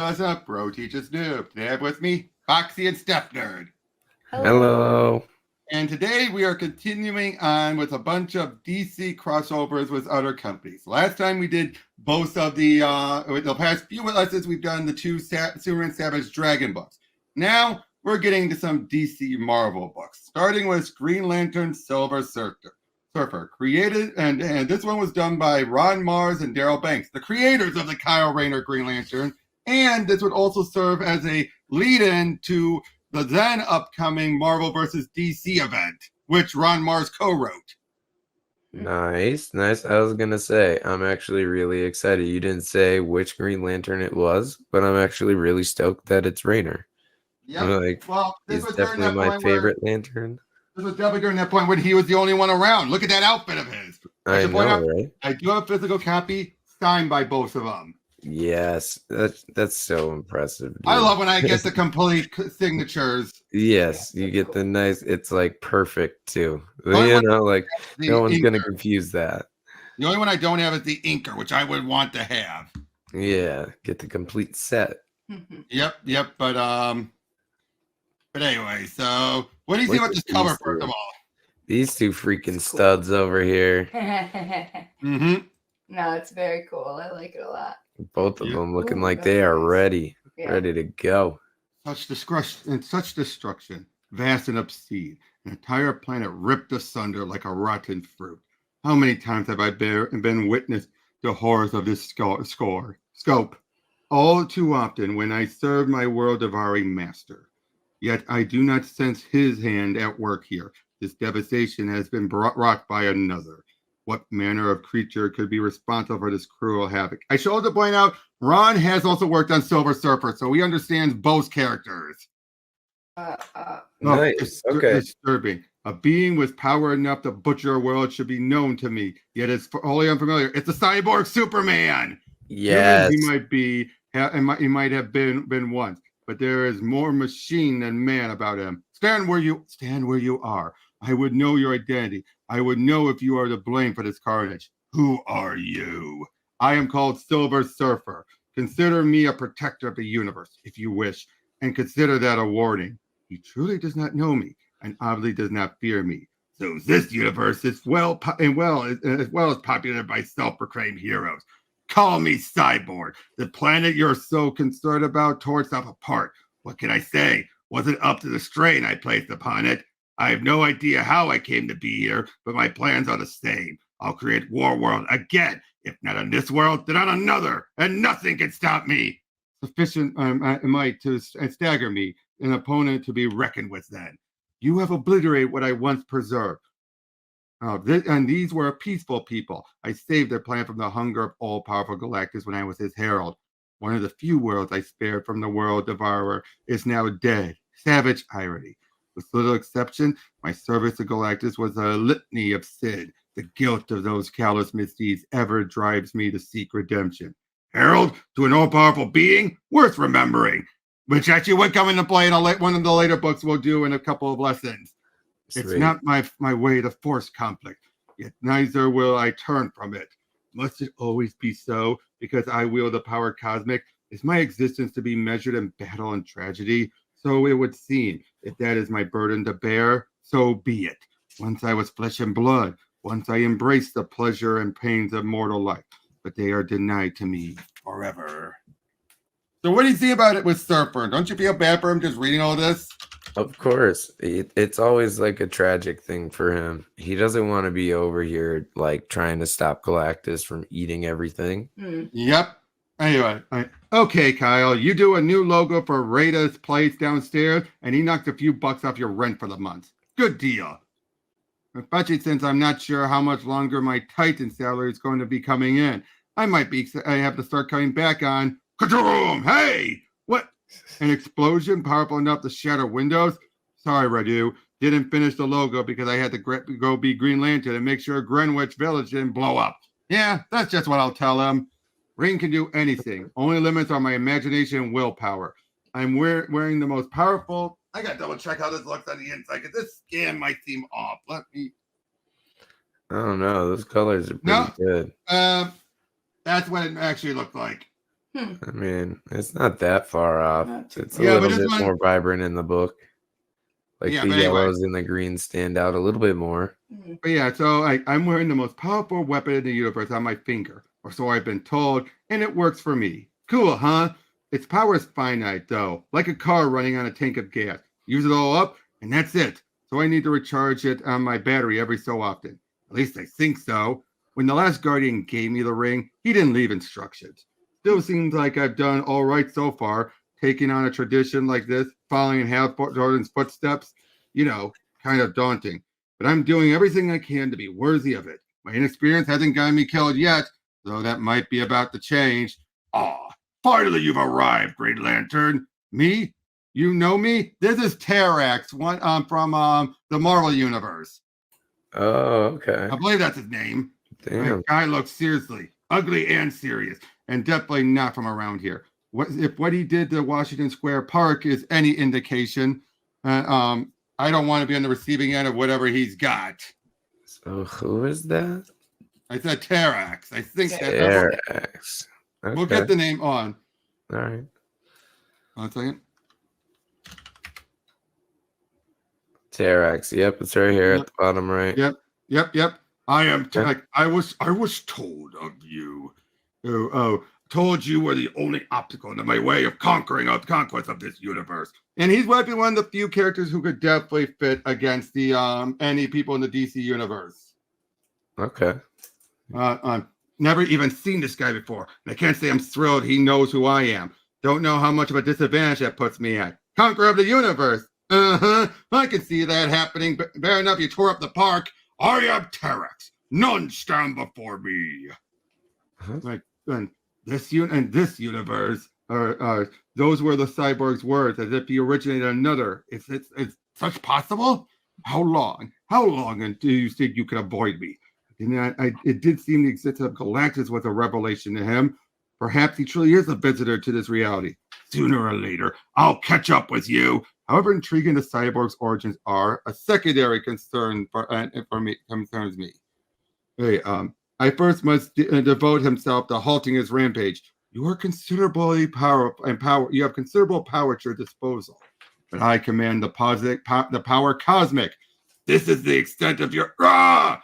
What's up, bro? Teacher's noob. Today I have with me Foxy and Steph Nerd. Hello. And today we are continuing on with a bunch of DC crossovers with other companies. Last time we did both of the past few lessons we've done the two Superman Savage Dragon books. Now we're getting to some DC Marvel books, starting with Green Lantern Silver Surfer, created, and this one was done by Ron Marz and Darryl Banks, the creators of the Kyle Rayner Green Lantern, and this would also serve as a lead-in to the then upcoming Marvel vs. DC event, which Ron Marz co-wrote. Nice. I was going to say, I'm actually really excited. You didn't say which Green Lantern it was, but I'm actually really stoked that it's Rayner. Yep. Well, this was definitely my favorite Lantern. This was definitely during that point when he was the only one around. Look at that outfit of his. I know, right? I do have a physical copy signed by both of them. Yes, that's so impressive. Dude. I love when I get the complete signatures. Yes, you get the nice. It's like perfect too. You know, like no one's gonna confuse that. The only one I don't have is the inker, which I would want to have. Yeah, get the complete set. Yep. But anyway, so what do you see about this cover first of all? These two freaking studs over here. No, it's very cool. I like it a lot. Both of them looking like they are ready to go. Such destruction, vast and obscene, an entire planet ripped asunder like a rotten fruit. How many times have I been witness to horrors of this scope? All too often when I serve my world-devouring master. Yet I do not sense his hand at work here. This devastation has been wrought by another. What manner of creature could be responsible for this cruel havoc? I should also point out, Ron has also worked on Silver Surfer, so he understands both characters. Nice. Okay. Disturbing. A being with power enough to butcher a world should be known to me, yet it's wholly unfamiliar. It's the Cyborg-Superman. Yes. He might have been once, but there is more machine than man about him. Stand where you are. I would know your identity. I would know if you are to blame for this carnage. Who are you? I am called Silver Surfer. Consider me a protector of the universe, if you wish, and consider that a warning. He truly does not know me, and obviously does not fear me. So this universe is as well as populated by self-proclaimed heroes. Call me Cyborg. The planet you're so concerned about tore itself apart. What can I say? Wasn't up to the strain I placed upon it. I have no idea how I came to be here, but my plans are the same. I'll create War World again. If not on this world, then on another, and nothing can stop me. Sufficient might to stagger me, an opponent to be reckoned with then. You have obliterated what I once preserved. And these were a peaceful people. I saved their planet from the hunger of all-powerful Galactus when I was his herald. One of the few worlds I spared from the world devourer is now dead. Savage irony. With little exception, my service to Galactus was a litany of sin. The guilt of those callous misdeeds ever drives me to seek redemption. Herald to an all-powerful being? Worth remembering. Which actually would come into play in one of the later books we'll do in a couple of lessons. Sweet. It's not my way to force conflict, yet neither will I turn from it. Must it always be so? Because I wield the power cosmic? Is my existence to be measured in battle and tragedy? So it would seem. If that is my burden to bear, so be it. Once I was flesh and blood. Once I embraced the pleasure and pains of mortal life. But they are denied to me forever. So what do you see about it with Surfer? Don't you feel bad for him just reading all this? Of course. It's always like a tragic thing for him. He doesn't want to be over here like trying to stop Galactus from eating everything. Yep. Anyway, okay, Kyle, you do a new logo for Rada's place downstairs, and he knocked a few bucks off your rent for the month. Good deal. Especially since I'm not sure how much longer my Titan salary is going to be coming in. I have to start cutting back on. Ka-choom! Hey! What? An explosion powerful enough to shatter windows? Sorry, Radu. Didn't finish the logo because I had to go be Green Lantern and make sure Greenwich Village didn't blow up. Yeah, that's just what I'll tell him. Ring can do anything. Only limits are my imagination and willpower. I'm wearing the most powerful. I got to double check how this looks on the inside because this scan might seem off. Let me. I don't know. Those colors are pretty good. That's what it actually looked like. I mean, it's not that far off. Not too It's far. a Yeah, but little this bit one- more vibrant in the book. Like Yeah, the but anyway. yellows and the greens stand out a little bit more. But yeah, so I'm wearing the most powerful weapon in the universe on my finger, or so I've been told, and it works for me. Cool, huh? Its power is finite, though, like a car running on a tank of gas. Use it all up, and that's it. So I need to recharge it on my battery every so often. At least I think so. When the last Guardian gave me the ring, he didn't leave instructions. Still seems like I've done all right so far, taking on a tradition like this, following in Hal Jordan's footsteps. You know, kind of daunting. But I'm doing everything I can to be worthy of it. My inexperience hasn't gotten me killed yet, though that might be about to change. Aw, finally you've arrived, Green Lantern. Me? You know me? This is Terrax, one from the Marvel Universe. Oh, okay. I believe that's his name. Damn. That guy looks seriously ugly and serious, and definitely not from around here. If what he did to Washington Square Park is any indication, I don't want to be on the receiving end of whatever he's got. So who is that? I said Terrax. I think that's Terrax. Okay. We'll get the name on. All right. 1 second. Terrax. Yep, it's right here at the bottom right. Yep. I am. I was told of you. Told you were the only obstacle in my way of conquering the conquest of this universe. And he's might be one of the few characters who could definitely fit against the any people in the DC universe. Okay. Never even seen this guy before, and I can't say I'm thrilled he knows who I am. Don't know how much of a disadvantage that puts me at. Conqueror of the universe. I can see that happening. But fair enough, you tore up the park. I am Terrax. None stand before me. Huh? Like this universe, those were the cyborg's words, as if he originated another. It's such possible. How long until you think you can avoid me? And it did seem the existence of Galactus was a revelation to him. Perhaps he truly is a visitor to this reality. Sooner or later, I'll catch up with you. However intriguing the cyborg's origins are, a secondary concern for me concerns me. Hey, I first must devote himself to halting his rampage. You are considerably powerful and you have considerable power at your disposal, but I command the power cosmic. This is the extent of your The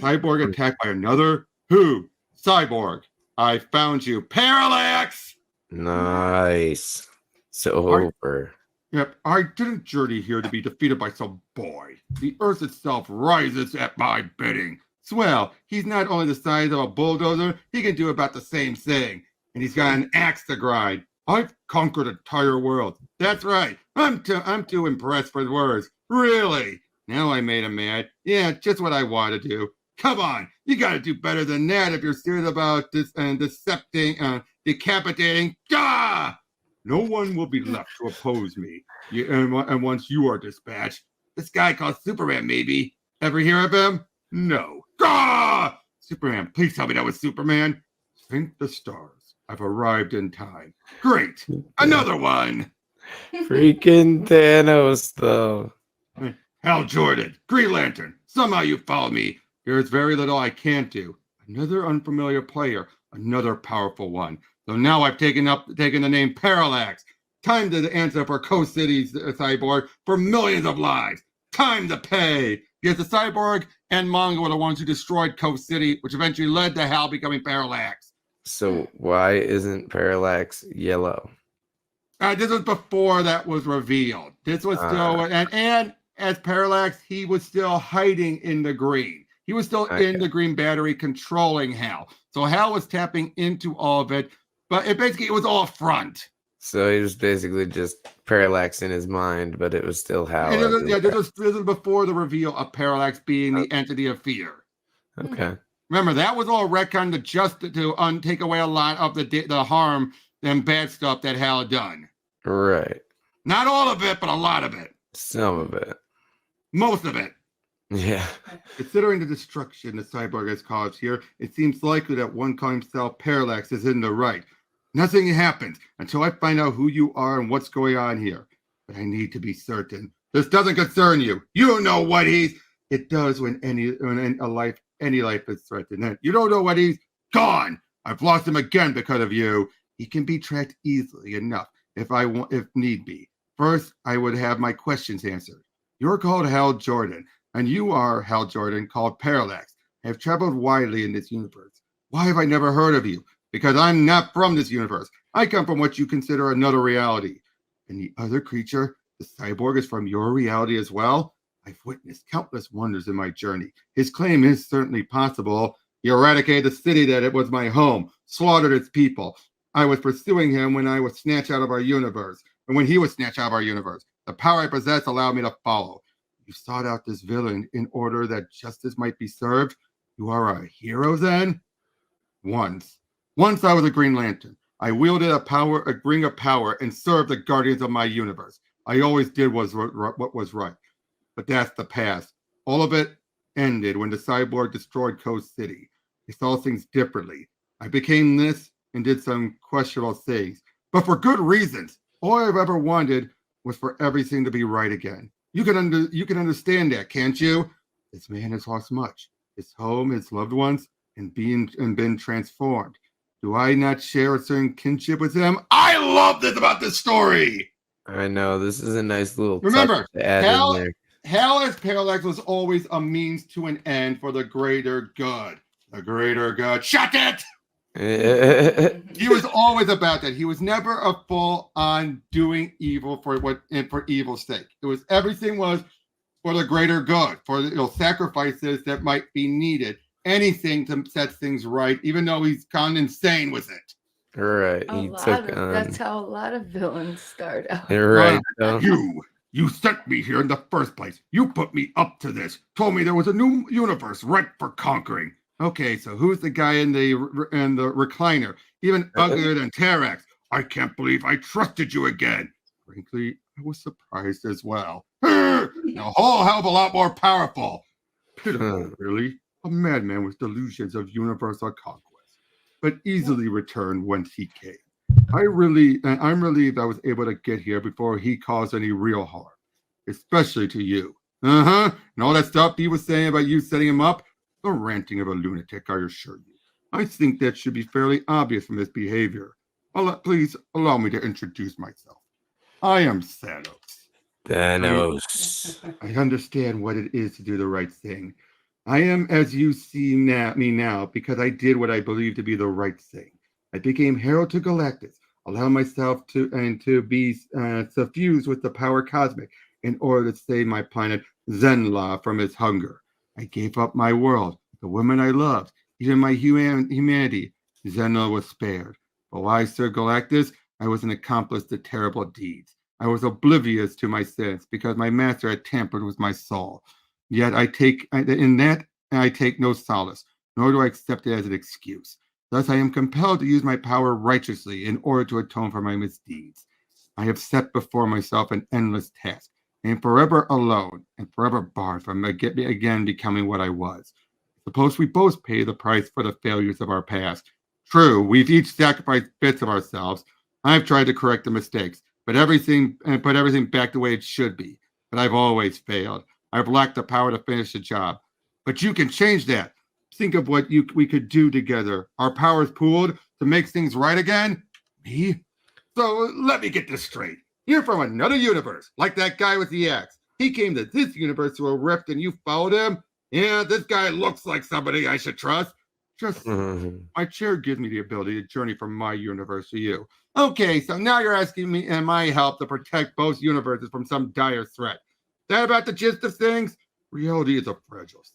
cyborg attacked by another who? Cyborg. I found you, Parallax. Nice. So over. Yep, I didn't journey here to be defeated by some boy. The earth itself rises at my bidding. Swell, he's not only the size of a bulldozer, he can do about the same thing. And he's got an axe to grind. I've conquered an entire world. That's right. I'm too impressed for words. Really? Now I made him mad. Yeah, just what I want to do. Come on, you got to do better than that if you're serious about this and decapitating. Gah! No one will be left to oppose me. And once you are dispatched, this guy called Superman, maybe. Ever hear of him? No. Gah! Superman, please tell me that was Superman. Thank the stars. I've arrived in time. Great. Another one. Freaking Thanos, though. Hal Jordan, Green Lantern. Somehow you follow me. There is very little I can't do. Another unfamiliar player, another powerful one. So now I've taken the name Parallax. Time to answer for Coast City's cyborg for millions of lives. Time to pay. Yes, the cyborg and Mongo were the ones who destroyed Coast City, which eventually led to Hal becoming Parallax. So why isn't Parallax yellow? This was before that was revealed. This was still and as Parallax, he was still hiding in the green. He was still in the green battery controlling Hal. So Hal was tapping into all of it, but it was all front. So he was basically just Parallax in his mind, but it was still Hal. This was before the reveal of Parallax being the entity of fear. Okay. Remember, that was all retconned just to take away a lot of the harm and bad stuff that Hal had done. Right. Not all of it, but a lot of it. Some of it. Most of it. Yeah. Considering the destruction the cyborg has caused here, it seems likely that one calling himself Parallax is in the right. Nothing happens until I find out who you are and what's going on here. But I need to be certain. This doesn't concern you. You know what he's. It does when any life is threatened. You don't know what he's gone. I've lost him again because of you. He can be tracked easily enough if need be. First, I would have my questions answered. You're called Hal Jordan, and you are, Hal Jordan, called Parallax. I have traveled widely in this universe. Why have I never heard of you? Because I'm not from this universe. I come from what you consider another reality. And the other creature, the cyborg, is from your reality as well? I've witnessed countless wonders in my journey. His claim is certainly possible. He eradicated the city that it was my home, slaughtered its people. I was pursuing him when I was snatched out of our universe, and when he was snatched out of our universe. The power I possess allowed me to follow. You sought out this villain in order that justice might be served. You are a hero then? Once I was a Green Lantern. I wielded a ring of power and served the guardians of my universe. I always did what was right. But that's the past. All of it ended when the cyborg destroyed Coast City. I saw things differently. I became this and did some questionable things, but for good reasons. All I've ever wanted was for everything to be right again. You can understand that, can't you? This man has lost much. His home, his loved ones, and been transformed. Do I not share a certain kinship with him? I love this about this story. I know, this is a nice little Remember, touch to add in there. Hal as Parallax was always a means to an end for the greater good. The greater good. Shut it! He was always about that. He was never a full on doing evil for evil's sake. It was everything was for the greater good, for sacrifices that might be needed. Anything to set things right, even though he's gone insane with it. Right. That's how a lot of villains start out. Right. You sent me here in the first place. You put me up to this. Told me there was a new universe ripe for conquering. Okay, so who's the guy in the recliner? Even uglier than Terrax. I can't believe I trusted you again. Frankly, I was surprised as well. A whole hell of a lot more powerful. Pitiful, really. A madman with delusions of universal conquest, but easily returned whence he came. I'm relieved I was able to get here before he caused any real harm, especially to you. And all that stuff he was saying about you setting him up, the ranting of a lunatic, I assure you. I think that should be fairly obvious from his behavior. Please allow me to introduce myself. I am Thanos. I understand what it is to do the right thing. I am as you see me now because I did what I believed to be the right thing. I became Herald of Galactus, allowed myself to be suffused with the power cosmic in order to save my planet Zenla from its hunger. I gave up my world, the women I loved, even my humanity. Zenla was spared. But while I served Galactus, I was an accomplice to terrible deeds. I was oblivious to my sins because my master had tampered with my soul. Yet I take no solace, nor do I accept it as an excuse. Thus I am compelled to use my power righteously in order to atone for my misdeeds. I have set before myself an endless task. I am forever alone and forever barred from again becoming what I was. Suppose we both pay the price for the failures of our past. True, we've each sacrificed bits of ourselves. I've tried to correct the mistakes, but put everything back the way it should be. But I've always failed. I've lacked the power to finish the job. But you can change that. Think of what we could do together. Our powers pooled to make things right again? Me? So let me get this straight. You're from another universe, like that guy with the axe. He came to this universe through a rift and you followed him? Yeah, this guy looks like somebody I should trust. Just my chair gives me the ability to journey from my universe to you. Okay, so now you're asking me and my help to protect both universes from some dire threat. That about the gist of things? Reality is a fragile thing.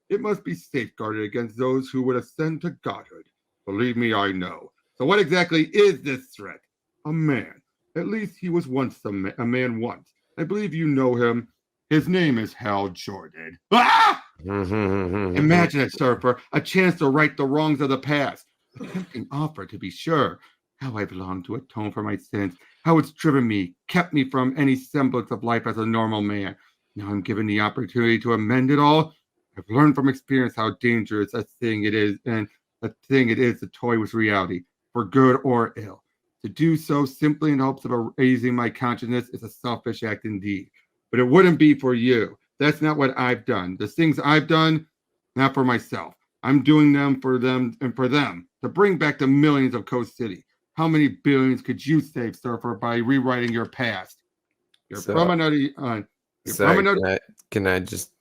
It must be safeguarded against those who would ascend to godhood. Believe me, I know. So what exactly is this threat? A man. At least he was once a man once. I believe you know him. His name is Hal Jordan. Ah! Imagine it, Surfer. A chance to right the wrongs of the past. A tempting offer, to be sure. How I've longed to atone for my sins. How it's driven me, kept me from any semblance of life as a normal man. Now I'm given the opportunity to amend it all. I've learned from experience how dangerous a thing it is to toy with reality, for good or ill. To do so simply in hopes of raising my consciousness is a selfish act indeed. But it wouldn't be for you. That's not what I've done. The things I've done, not for myself. I'm doing them for them and for them, to bring back the millions of Coast City. How many billions could you save, Surfer, by rewriting your past? You're So- from another. You're from Sorry, another. can I just?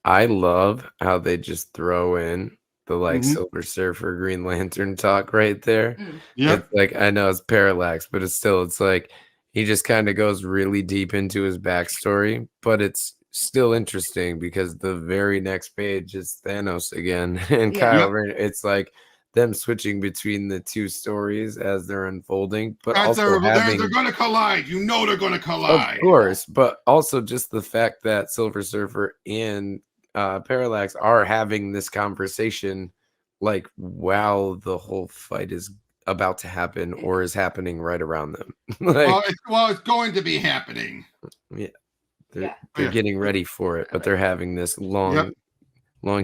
I love how they just throw in the like Mhm. Silver Surfer, Green Lantern talk right there. Yep. It's like I know it's Parallax, but it's like he just kind of goes really deep into his backstory, but it's still interesting because the very next page is Thanos again and Yeah. Kyle Yep. Rayner. It's like them switching between the two stories as they're unfolding, but That's also having they're going to collide. You know they're going to of collide. course, but also just the fact that Silver Surfer and Parallax are having this conversation like while the whole fight is about to happen or is happening right around them. Like, It's going to be happening. yeah, Yeah. they're Yeah. getting ready for it, but they're having this long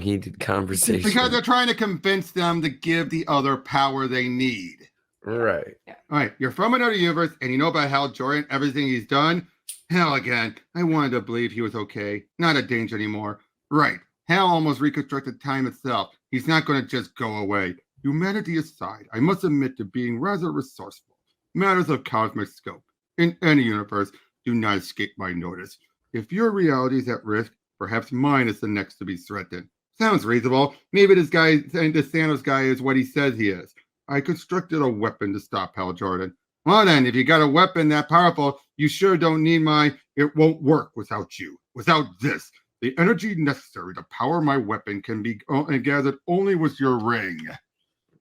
heated conversation. Because they're trying to convince them to give the other power they need. Right. Yeah. All right, you're from another universe, and you know about Hal Jordan, everything he's done. Hal again. I wanted to believe he was okay, not a danger anymore. Right. Hal almost reconstructed time itself. He's not going to just go away. Humanity aside, I must admit to being rather resourceful. Matters of cosmic scope in any universe do not escape my notice. If your reality is at risk, perhaps mine is the next to be threatened. Sounds reasonable. Maybe this Thanos guy is what he says he is. I constructed a weapon to stop Hal Jordan. Well then, if you got a weapon that powerful, you sure don't need it won't work without you. Without this. The energy necessary to power my weapon can be gathered only with your ring.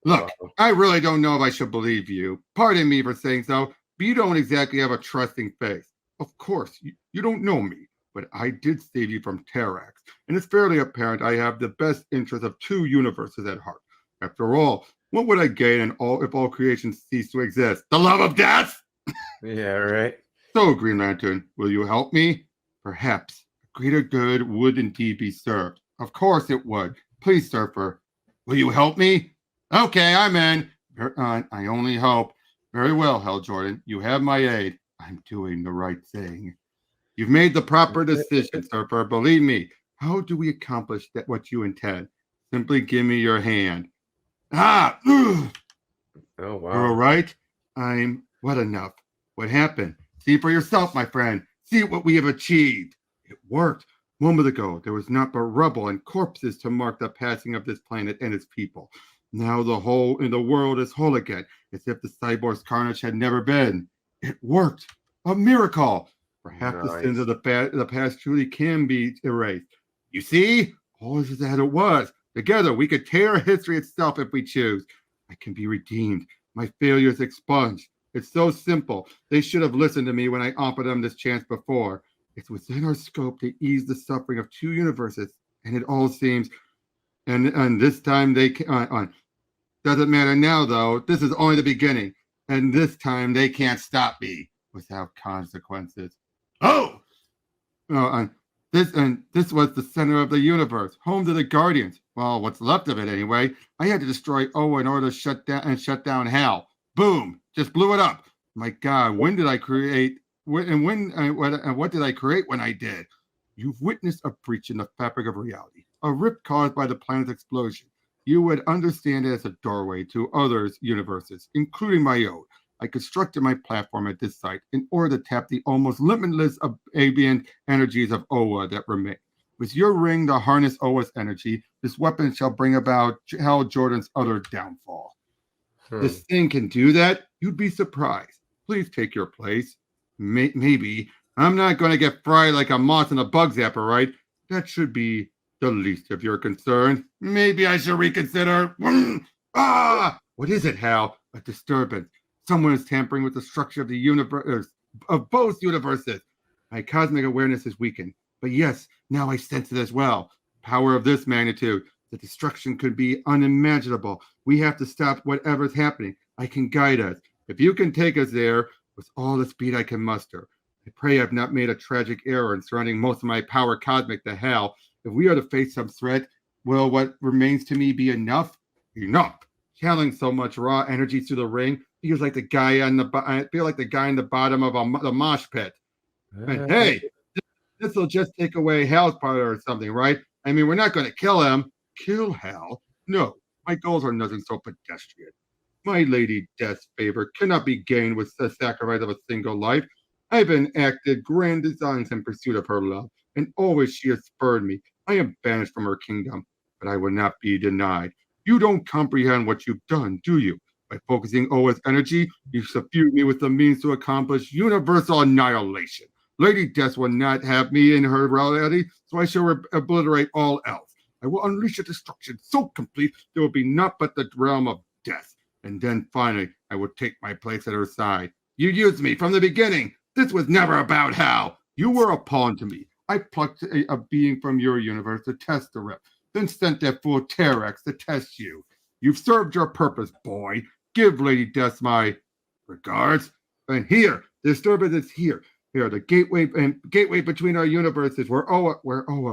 Look, I really don't know if I should believe you. Pardon me for saying so, but you don't exactly have a trusting face. Of course, you don't know me, but I did save you from Terrax, and it's fairly apparent I have the best interest of two universes at heart. After all, what would I gain if all creation ceased to exist? The love of death? Yeah, right. So, Green Lantern, will you help me? Perhaps. Greater good would indeed be served. Of course it would. Please, Surfer. Will you help me? Okay, I'm in. I only hope. Very well, Hal Jordan. You have my aid. I'm doing the right thing. You've made the proper decision, Surfer. Believe me. How do we accomplish what you intend? Simply give me your hand. Ah! Oh You're all wow. right? What enough? What happened? See for yourself, my friend. See what we have achieved. It worked. A moment ago, there was not but rubble and corpses to mark the passing of this planet and its people. Now the world is whole again, as if the cyborg's carnage had never been. It worked. A miracle. Perhaps the sins of the past truly can be erased. You see? All is as it was. Together, we could tear history itself if we choose. I can be redeemed. My failures expunged. It's so simple. They should have listened to me when I offered them this chance before. It's within our scope to ease the suffering of two universes, and it all seems. And this time they can't. Doesn't matter now, though. This is only the beginning, and this time they can't stop me without consequences. Oh, this was the center of the universe, home to the Guardians. Well, what's left of it anyway. I had to destroy Oa in order to shut down Hal. Boom! Just blew it up. My God, when did I create? What did I create when I did? You've witnessed a breach in the fabric of reality, a rip caused by the planet's explosion. You would understand it as a doorway to others' universes, including my own. I constructed my platform at this site in order to tap the almost limitless ambient energies of Oa that remain. With your ring to harness Oa's energy, this weapon shall bring about Hal Jordan's utter downfall. This thing can do that? You'd be surprised. Please take your place. Maybe. I'm not going to get fried like a moth in a bug zapper, right? That should be the least of your concern. Maybe I should reconsider. What is it, Hal? A disturbance. Someone is tampering with the structure of the universe, of both universes. My cosmic awareness is weakened. But yes, now I sense it as well. Power of this magnitude. The destruction could be unimaginable. We have to stop whatever's happening. I can guide us. If you can take us there with all the speed I can muster. I pray I've not made a tragic error in surrounding most of my power cosmic to Hal. If we are to face some threat, will what remains to me be enough? Enough. Channeling so much raw energy through the ring feels like the guy in the bottom of the mosh pit. And hey, this will just take away Hal's part or something, right? I mean, we're not going to kill him. Kill Hal? No, my goals are nothing so pedestrian. My Lady Death's favor cannot be gained with the sacrifice of a single life. I've enacted grand designs in pursuit of her love, and always she has spurred me. I am banished from her kingdom, but I will not be denied. You don't comprehend what you've done, do you? By focusing Oa's energy, you subdued me with the means to accomplish universal annihilation. Lady Death will not have me in her reality, so I shall obliterate all else. I will unleash a destruction so complete there will be naught but the realm of death. And then finally, I will take my place at her side. You used me from the beginning. This was never about how. You were a pawn to me. I plucked a being from your universe to test the rep, then sent that fool Terrax to test you. You've served your purpose, boy. Give Lady Death my regards. And here, the disturbance is here. Here, the gateway between our universes, where Oa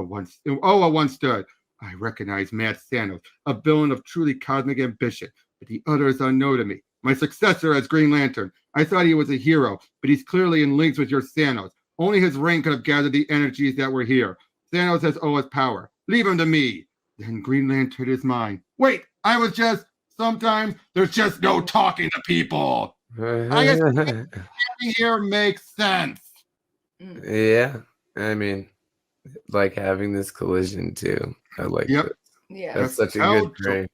once stood. I recognize Mad Thanos, a villain of truly cosmic ambition, but the other is unknown to me. My successor as Green Lantern. I thought he was a hero, but he's clearly in links with your Thanos. Only his ring could have gathered the energies that were here. Thanos has Oa's power. Leave him to me. Then Green Lantern is mine. Wait, sometimes there's just no talking to people. I guess everything here makes sense. Yeah, I mean, like having this collision too. I like it. Yeah. That's such a good frame.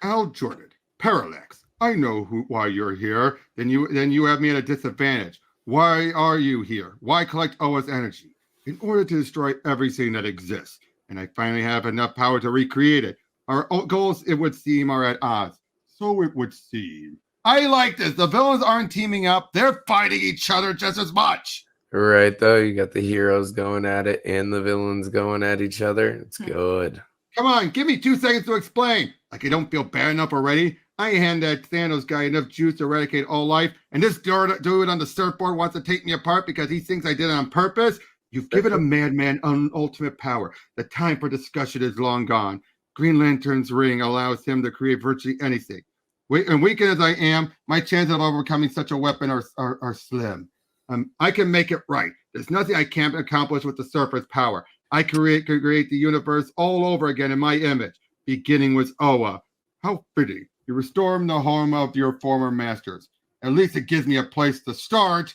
Al Jordan, Parallax. I know why you're here. Then you have me at a disadvantage. Why are you here? Why collect Oa's energy? In order to destroy everything that exists. And I finally have enough power to recreate it. Our goals, it would seem, are at odds. So it would seem. I like this. The villains aren't teaming up. They're fighting each other just as much. Right, though. You got the heroes going at it and the villains going at each other. It's good. Come on, give me 2 seconds to explain. Like I don't feel bad enough already. I hand that Thanos guy enough juice to eradicate all life, and this dude on the surfboard wants to take me apart because he thinks I did it on purpose. You've given a madman ultimate power. The time for discussion is long gone. Green Lantern's ring allows him to create virtually anything. And weakened as I am, my chances of overcoming such a weapon are slim. I can make it right. There's nothing I can't accomplish with the surfer's power. I can create the universe all over again in my image, beginning with Oa. How fitting. You restore him the home of your former masters. At least it gives me a place to start.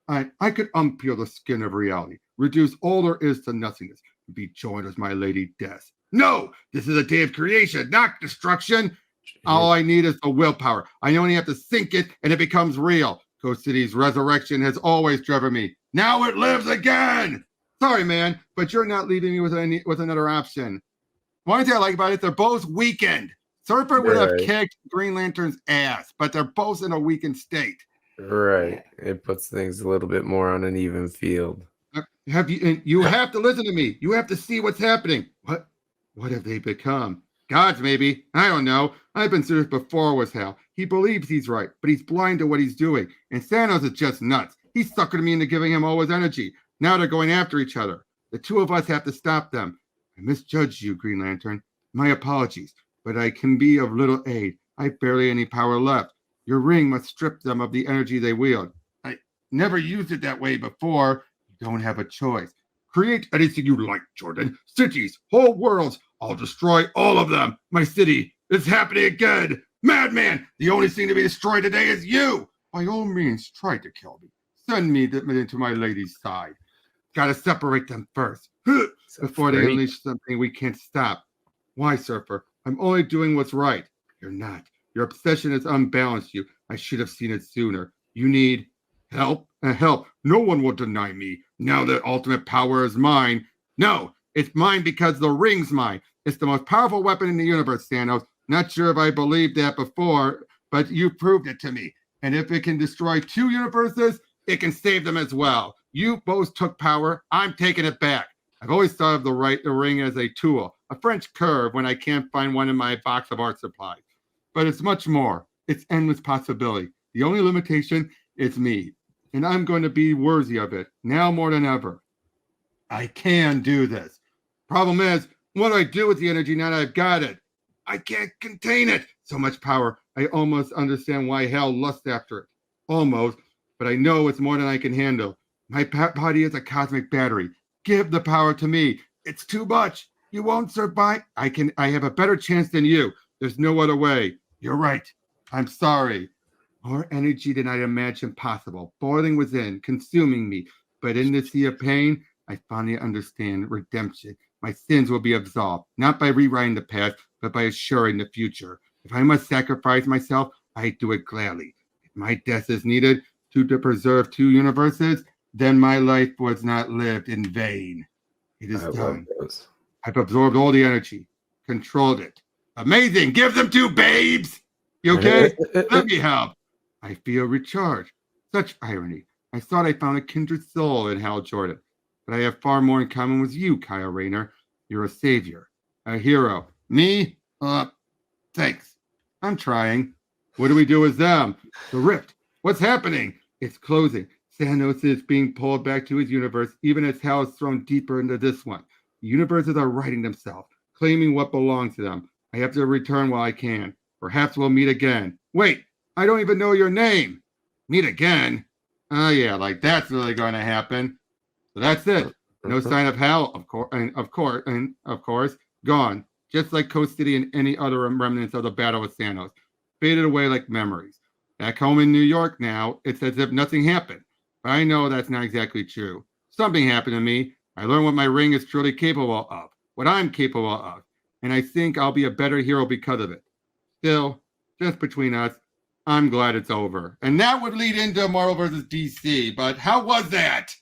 I could unpeel the skin of reality, reduce all there is to nothingness, and be joined with my Lady Death. No, this is a day of creation, not destruction. All I need is the willpower. I only have to think it, and it becomes real. Ghost City's resurrection has always driven me. Now it lives again. Sorry, man, but you're not leaving me with another option. One thing I like about it, they're both weakened. Surfer would have kicked Green Lantern's ass, but they're both in a weakened state. Right. It puts things a little bit more on an even field. You have to listen to me. You have to see what's happening. What have they become? Gods, maybe. I don't know. I've been through this before with Hal. He believes he's right, but he's blind to what he's doing. And Thanos is just nuts. He suckered me into giving him all his energy. Now they're going after each other. The two of us have to stop them. I misjudged you, Green Lantern. My apologies, but I can be of little aid. I have barely any power left. Your ring must strip them of the energy they wield. I never used it that way before. You don't have a choice. Create anything you like, Jordan. Cities, whole worlds. I'll destroy all of them. My city is happening again. Madman, the only thing to be destroyed today is you. By all means, try to kill me. Send me into my lady's side. Gotta separate them first. Before they unleash something we can't stop. Why, Surfer? I'm only doing what's right. You're not. Your obsession has unbalanced you. I should have seen it sooner. You need help? Help. No one will deny me. Now that ultimate power is mine. No, it's mine because the ring's mine. It's the most powerful weapon in the universe, Thanos. Not sure if I believed that before, but you proved it to me. And if it can destroy 2 universes, it can save them as well. You both took power. I'm taking it back. I've always thought of the ring as a tool, a French curve when I can't find one in my box of art supplies. But it's much more. It's endless possibility. The only limitation is me. And I'm going to be worthy of it, now more than ever. I can do this. Problem is, what do I do with the energy now that I've got it? I can't contain it. So much power. I almost understand why hell lusts after it. Almost. But I know it's more than I can handle. My body is a cosmic battery. Give the power to me. It's too much. You won't survive. I have a better chance than you. There's no other way. You're right. I'm sorry. More energy than I imagined possible, boiling within, consuming me. But in this sea of pain, I finally understand redemption. My sins will be absolved, not by rewriting the past, but by assuring the future. If I must sacrifice myself, I do it gladly. If my death is needed to preserve two universes, then my life was not lived in vain. It is I love done. those. I've absorbed all the energy, controlled it. Amazing. Give them to babes. You okay? Let me help. I feel recharged. Such irony. I thought I found a kindred soul in Hal Jordan, but I have far more in common with you, Kyle Rayner. You're a savior, a hero. Me? Thanks. I'm trying. What do we do with them? The rift. What's happening? It's closing. Thanos is being pulled back to his universe, even as Hal is thrown deeper into this one. The universes are righting themselves, claiming what belongs to them. I have to return while I can. Perhaps we'll meet again. Wait, I don't even know your name. Meet again? Oh yeah, like that's really going to happen. So that's it. No sign of Hal, of course, gone. Just like Coast City and any other remnants of the battle with Thanos, faded away like memories. Back home in New York now, it's as if nothing happened. But I know that's not exactly true. Something happened to me. I learned what my ring is truly capable of, what I'm capable of, and I think I'll be a better hero because of it. Still, just between us, I'm glad it's over. And that would lead into Marvel vs. DC, but how was that?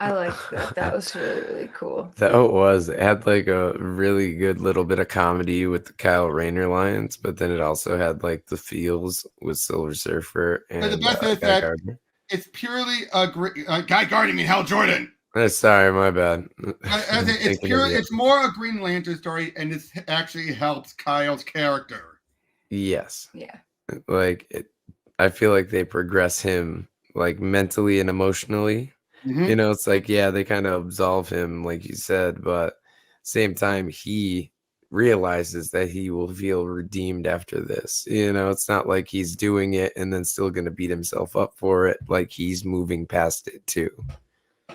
I liked that. That was really, really cool. That it was. It had like a really good little bit of comedy with the Kyle Rayner lines, but then it also had like the feels with Silver Surfer and But the best is Guy that Gardner. it's purely a Guy Gardner, me, Hal Jordan. Sorry, my bad. It's more a Green Lantern story, and it actually helps Kyle's character. Yes. Yeah. Like I feel like they progress him like mentally and emotionally. Mhm. You know, it's like, yeah, they kind of absolve him, like you said, but same time he realizes that he will feel redeemed after this. You know, it's not like he's doing it and then still gonna beat himself up for it. Like he's moving past it too.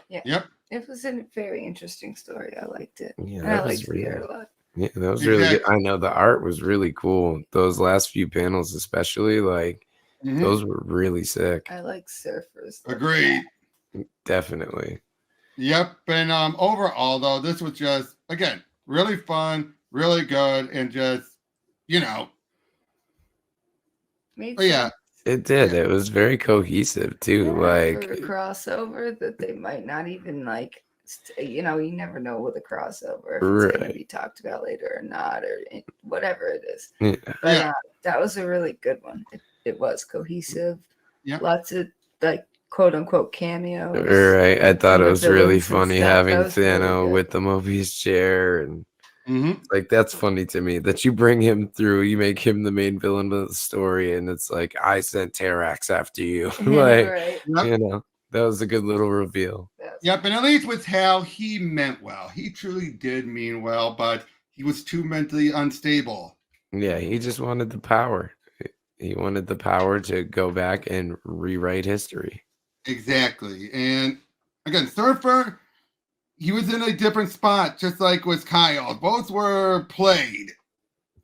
Yeah. Yep. It was a very interesting story. I liked it. Yeah, And I liked the art a lot. Yeah, that was really good. I know the art was really cool. Those last few panels, especially, like those were really sick. I like surfers. Agreed. Definitely. Yep. And overall, though, this was just, again, really fun, really good, and just, you know. Made Yeah. sense. It did. It was very cohesive too. Yeah, like for a crossover that they might not even like. You know, you never know with a crossover if it's going to be talked about later or not, or whatever it is. Yeah. But that was a really good one. It was cohesive. Yeah. Lots of like quote unquote cameos. Right. I thought it was really villains and funny stuff. having That was really Thanos good. with the Mobius chair, and Mhm. like that's funny to me that you bring him through, you make him the main villain of the story, and it's like I sent Terrax after you. Like Right. Yep. you know, that was a good little reveal. Yep. And at least with Hal, he meant well. He truly did mean well, but he was too mentally unstable. Yeah, he just wanted the power. He wanted the power to go back and rewrite history. Exactly. And again, Surfer, he was in a different spot, just like with Kyle. Both were played.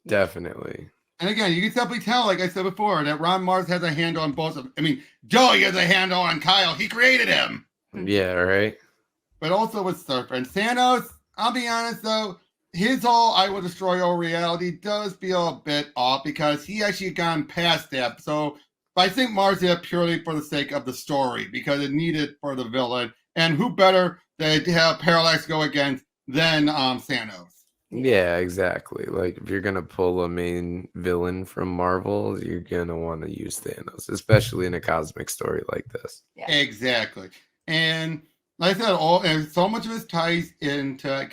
Definitely. And again, you can simply tell, like I said before, that Ron Marz has a handle on both of them. I mean, Joey has a handle on Kyle. He created him. Yeah, right. But also with Surfer. And Thanos, I'll be honest though, his whole I will destroy all reality does feel a bit off because he actually gone past that. So I think Marz did it purely for the sake of the story because it needed for the villain. And who better to have Parallax go against than Thanos? Yeah, exactly. Like if you're gonna pull a main villain from Marvel, you're gonna want to use Thanos, especially in a cosmic story like this. Yeah. Exactly. And like I said, and so much of this ties into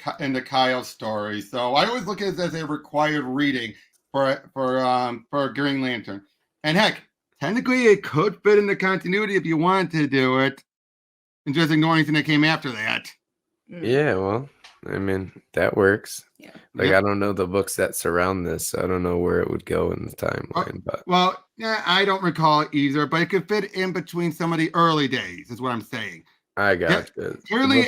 Kyle's story. So I always look at it as a required reading for Green Lantern. And heck, technically it could fit in the continuity if you wanted to do it, and just ignore anything that came after that. Yeah, well, I mean that works. Yeah. Like I don't know the books that surround this, so I don't know where it would go in the timeline. But well, yeah, I don't recall it either, but it could fit in between some of the early days, is what I'm saying. I got you. Clearly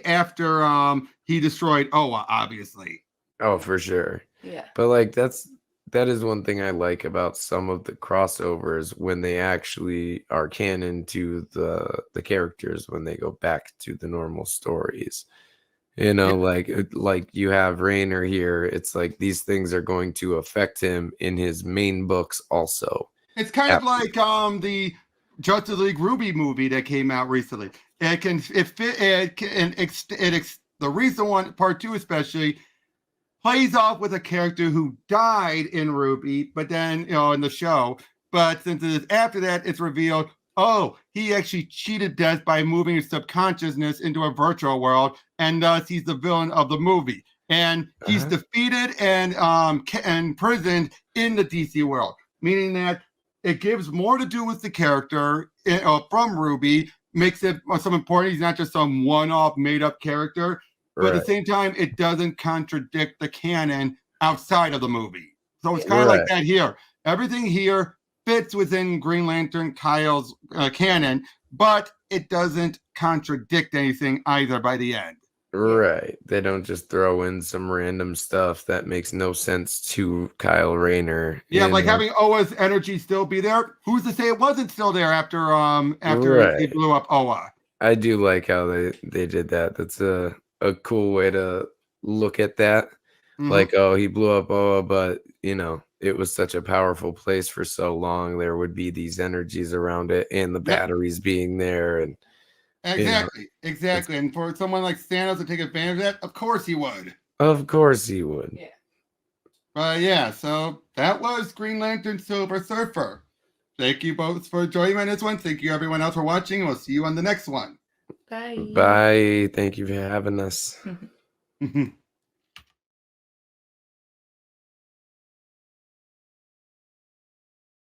after he destroyed Oa, obviously. Oh, for sure. Yeah. But like that's that is one thing I like about some of the crossovers when they actually are canon to the characters when they go back to the normal stories. You know, like you have Rayner here. It's like these things are going to affect him in his main books also. It's kind of like the Justice League Ruby movie that came out recently. The recent one, part 2 especially, plays off with a character who died in Ruby, but then in the show. But since it is after that, it's revealed, oh, he actually cheated death by moving his subconsciousness into a virtual world, and thus he's the villain of the movie. And he's defeated and imprisoned in the DC world, meaning that it gives more to do with the character from Ruby, makes it some important. He's not just some one-off made-up character, but at the same time, it doesn't contradict the canon outside of the movie. So it's kind of like that here. Everything here fits within Green Lantern Kyle's canon, but it doesn't contradict anything either by the end. Right. They don't just throw in some random stuff that makes no sense to Kyle Rayner. Yeah, like having Oa's energy still be there. Who's to say it wasn't still there after he blew up Oa? I do like how they did that. That's a cool way to look at that. Like, oh, he blew up Oa, but it was such a powerful place for so long. There would be these energies around it and the batteries being there. And exactly. And for someone like Thanos to take advantage of that, of course he would. Of course he would. Yeah. So that was Green Lantern Silver Surfer. Thank you both for joining me on this one. Thank you everyone else for watching. We'll see you on the next one. Bye. Bye. Thank you for having us.